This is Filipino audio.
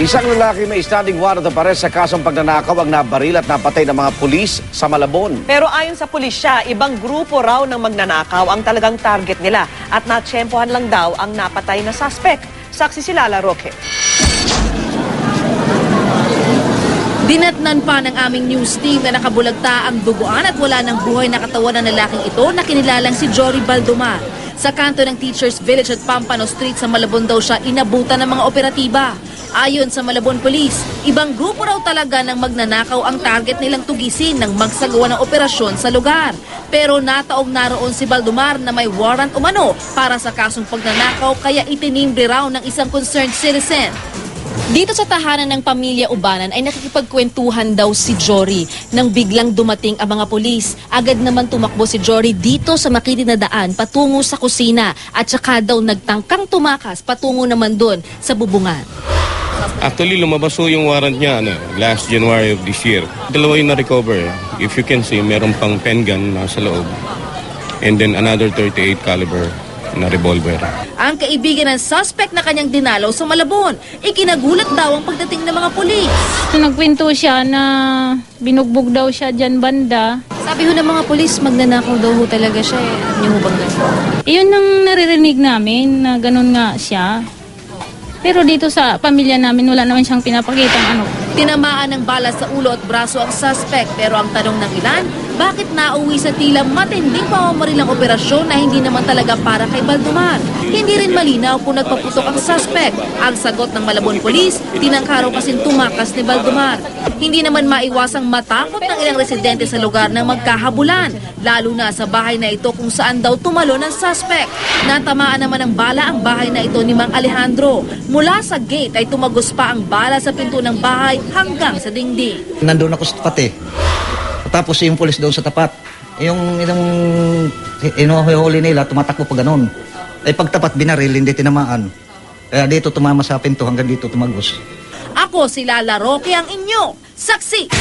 Isang lalaki may standing warrant of arrest sa kasong pagnanakaw ang nabaril at napatay ng mga pulis sa Malabon. Pero ayon sa pulisya, ibang grupo raw ng magnanakaw ang talagang target nila at natsyempohan lang daw ang napatay na suspect. Saksi si Lala Roque. Dinatnan pa ng aming news team na nakabulagta ang duguan at wala ng buhay na katawan ng lalaking ito na kinilalang si Jory Baldomar. Sa kanto ng Teachers Village at Pampano Street sa Malabon daw siya inabutan ng mga operatiba. Ayon sa Malabon Police, ibang grupo raw talaga ng magnanakaw ang target nilang tugisin nang magsagawa ng operasyon sa lugar. Pero nataong naroon si Baldomar na may warrant umano para sa kasong pagnanakaw kaya itinimbre raw ng isang concerned citizen. Dito sa tahanan ng pamilya Ubanan ay nakikipagkwentuhan daw si Jory nang biglang dumating ang mga pulis. Agad naman tumakbo si Jory dito sa makitid na daan patungo sa kusina at saka daw nagtangkang tumakas patungo naman doon sa bubungan. Actually, lumabas po yung warrant niya last January of this year. Dalawa yung na-recover. If you can see, meron pang pen gun nasa loob. And then another 38 caliber na revolver. Ang kaibigan ng suspect na kanyang dinalaw sa Malabon, ikinagulat daw ang pagdating ng mga pulis. Nagkwento siya na binugbog daw siya dyan banda. Sabi ho ng mga pulis, magnanakaw daw ho talaga siya eh. Alam niyo ho bang gano'n? Iyon ang naririnig namin na ganun nga siya. Pero dito sa pamilya namin wala naman siyang pinapakitang ano. Tinamaan ng bala sa ulo at braso ang suspect pero ang tanong ng ilan, bakit nauwi sa tila matinding pamamarilang operasyon na hindi naman talaga para kay Baldomar? Hindi rin malinaw kung nagpaputok ang suspect. Ang sagot ng Malabon Police, tinangkaraw kasing tumakas ni Baldomar. Hindi naman maiwasang matakot ng ilang residente sa lugar ng magkahabulan, lalo na sa bahay na ito kung saan daw tumalo ng suspect. Natamaan naman ng bala ang bahay na ito ni Mang Alejandro. Mula sa gate ay tumagos pa ang bala sa pinto ng bahay hanggang sa dingding. Nandun ako sa tapat eh. Tapos yung pulis doon sa tapat. Yung inuhuli nila, tumatakbo pa ganun. Ay pagtapat binaril, hindi tinamaan. Kaya dito tumama sa pinto hanggang dito tumagos. Ako si Lala Roque ang inyo, saksi!